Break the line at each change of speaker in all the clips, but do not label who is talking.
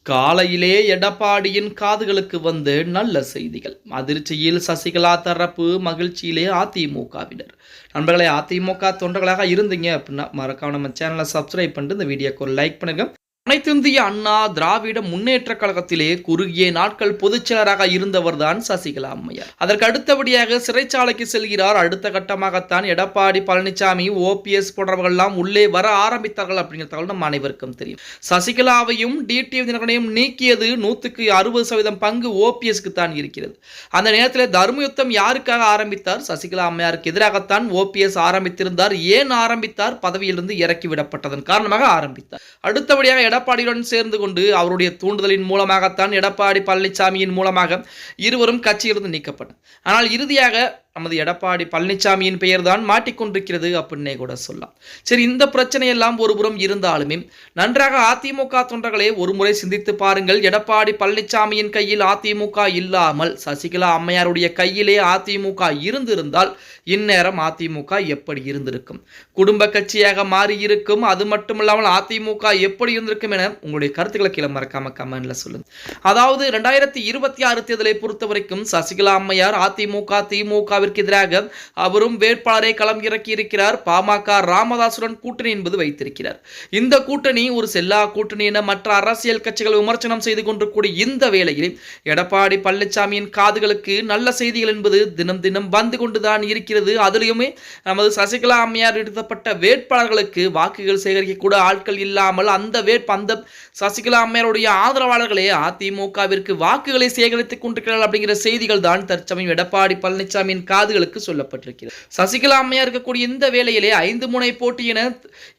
காலையிலே எடப்பாடியின் காதுகளுக்கு வந்து நல்ல செய்திகள். அதிர்ச்சியில் சசிகலா தரப்பு, மகிழ்ச்சியிலே அதிமுகவினர். நண்பர்களே, அதிமுக தொண்டர்களாக இருந்தீங்க அப்படின்னா மறக்காம நம்ம சேனலை சப்ஸ்கிரைப் பண்ணிட்டு இந்த வீடியோக்கு ஒரு லைக் பண்ணுங்க. அனைத்திந்திய அண்ணா திராவிட முன்னேற்ற கழகத்திலே குறுகிய நாட்கள் பொதுச்செயலராக இருந்தவர்தான் சசிகலா அம்மையார். அதற்கு அடுத்தபடியாக சிறைச்சாலைக்கு செல்கிறார். அடுத்த கட்டமாகத்தான் எடப்பாடி பழனிசாமி, ஓபிஎஸ் போன்றவர்கள்லாம் உள்ளே வர ஆரம்பித்தார்கள் அப்படிங்கிற தகவல் நம்ம அனைவருக்கும் தெரியும். சசிகலாவையும் டிடிவி தினகரனையும் நீக்கியது 160% பங்கு ஓபிஎஸ்க்கு தான் இருக்கிறது. அந்த நேரத்தில் தர்மயுத்தம் யாருக்காக ஆரம்பித்தார்? சசிகலா அம்மையாருக்கு எதிராகத்தான் ஓபிஎஸ் ஆரம்பித்திருந்தார். ஏன் ஆரம்பித்தார்? பதவியிலிருந்து இறக்கி விடப்பட்டதன் காரணமாக ஆரம்பித்தார். அடுத்தபடியாக எடப்பாடியுடன் சேர்ந்து கொண்டு அவருடைய தூண்டுதலின் மூலமாகத்தான் எடப்பாடி பழனிசாமியின் மூலமாக இருவரும் கட்சியிலிருந்து நீக்கப்பட்டனர். ஆனால் இறுதியாக நமது எடப்பாடி பழனிசாமியின் பெயர் தான் மாட்டிக்கொண்டிருக்கிறது அப்படின்னே கூட சொல்லலாம். சரி, இந்த பிரச்சனையெல்லாம் ஒருபுறம் இருந்தாலுமே நன்றாக அதிமுக தொண்டர்களே ஒரு முறை சிந்தித்து பாருங்கள். எடப்பாடி பழனிசாமியின் கையில் அதிமுக இல்லாமல் சசிகலா அம்மையாருடைய கையிலே அதிமுக இருந்திருந்தால் இந்நேரம் அதிமுக எப்படி இருந்திருக்கும்? குடும்ப கட்சியாக மாறி இருக்கும். அது மட்டுமில்லாமல் அதிமுக எப்படி இருந்திருக்கும் என உங்களுடைய கருத்துக்களை கீழே மறக்காம கமெண்ட்ல சொல்லுங்க. அதாவது 2026 தேர்தலை பொறுத்த வரைக்கும் சசிகலா அம்மையார் அதிமுக, திமுக எதிராக அவரும் வேட்பாளரை களம் இறக்கி இருக்கிறார். பாமக ராமதாசுடன் கூட்டணி என்பது வைத்திருக்கிறார். இந்த கூட்டணி ஒரு செல்லா கூட்டணி என மற்ற அரசியல் கட்சிகள் விமர்சனம் செய்து கொண்டிருக்கூடிய இந்த வேளையில் எடப்பாடி பழனிசாமியின் காதுகளுக்கு நல்ல செய்திகள் என்பது தினம் தினம் வந்து கொண்டுதான் இருக்கிறது. அதிலுமே நமது சசிகலா அம்மையார் நிறுத்தப்பட்ட வேட்பாளர்களுக்கு வாக்குகள் சேகரிக்க கூட ஆட்கள் இல்லாமல் அந்த சசிகலா அம்மையாருடைய ஆதரவாளர்களே அதிமுகவிற்கு வாக்குகளை சேகரித்துக் கொண்டிருக்கிறார்கள் அப்படிங்கிற செய்திகள் தான் தற்சமயம் எடப்பாடி பழனிசாமியின் காதுகளுக்கு சொல்லப்பட்டிருக்கிறது. சசிகலா அம்மையார் இருக்கக்கூடிய இந்த வேளையிலே 5 முனை போட்டி என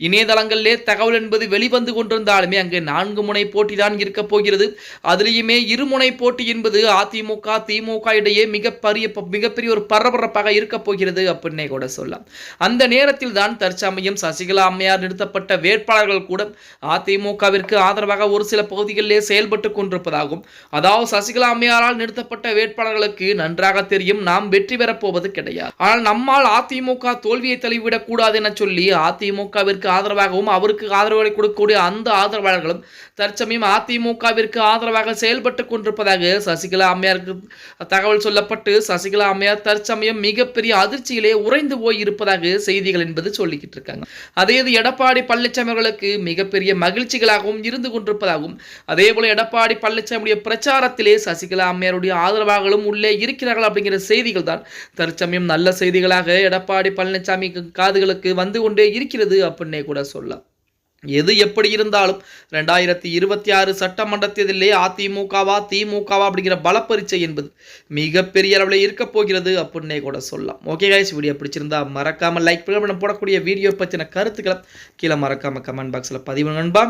இணையதளங்களிலே தகவல் என்பது வெளிவந்து கொண்டிருந்தாலுமே அங்கு 4 முனை போட்டி தான் இருக்க போகிறது. அதிலேயுமே இருமுனை போட்டி என்பது அதிமுக, திமுக இடையே மிகப்பெரிய ஒரு பரபரப்பாக இருக்க போகிறது அப்படின்னே கூட சொல்லலாம். அந்த நேரத்தில் தான் தற்சமயம் சசிகலா அம்மையார் நிறுத்தப்பட்ட வேட்பாளர்கள் கூட அதிமுகவிற்கு ஆதரவாக ஒரு சில பகுதிகளிலே செயல்பட்டு கொண்டிருப்பதாகவும், அதாவது சசிகலா அம்மையாரால் நிறுத்தப்பட்ட வேட்பாளர்களுக்கு நன்றாக தெரியும் நாம் வெற்றி பெற போவது கிடையாது. ஆனால் நம்மால் அதிமுக தோல்வியை தழுவிவிடக் கூடாது என சொல்லி அதிமுகவிற்கு ஆதரவாகவும் அவருக்கு ஆதரவுகளை கொடுக்கக்கூடிய அந்த ஆதரவாளர்களும் தற்சமயம் அதிமுகவிற்கு ஆதரவாக செயல்பட்டுக் கொண்டிருப்பதாக சசிகலா அம்மையாருக்கு தகவல் சொல்லப்பட்டு சசிகலா அம்மையார் தற்சமயம் மிகப்பெரிய அதிர்ச்சியிலே உறைந்து போய் இருப்பதாக செய்திகள் என்பது சொல்லிக்கிட்டு இருக்காங்க. அதே எடப்பாடி பழனிசாமி அவர்களுக்கு மிகப்பெரிய மகிழ்ச்சிகளாகவும் இருந்து கொண்டிருப்பதாகவும், அதே போல எடப்பாடி பழனிசாமியுடைய பிரச்சாரத்திலே சசிகலா அம்மையாருடைய ஆதரவாளர்களும் உள்ளே இருக்கிறார்கள் அப்படிங்கிற செய்திகள் தான் தற்சமயம் நல்ல செய்திகளாக எடப்பாடி பழனிசாமி காதுகளுக்கு வந்து கொண்டே இருக்கிறது அப்படின்னே கூட சொல்லலாம். எது எப்படி இருந்தாலும் 2026 சட்டமன்ற தேர்தலிலே அதிமுகவா திமுகவா அப்படிங்கிற பலப்பரீட்சை என்பது மிகப்பெரிய அளவில் இருக்க போகிறது அப்படின்னே கூட சொல்லலாம். ஓகே கைஸ், வீடியோ பிடிச்சிருந்தா மறக்காம லைக் பண்ணி போடக்கூடிய வீடியோ பற்றின கருத்துக்களை கீழே மறக்காம கமெண்ட் பாக்ஸில் பதிவு நண்பா.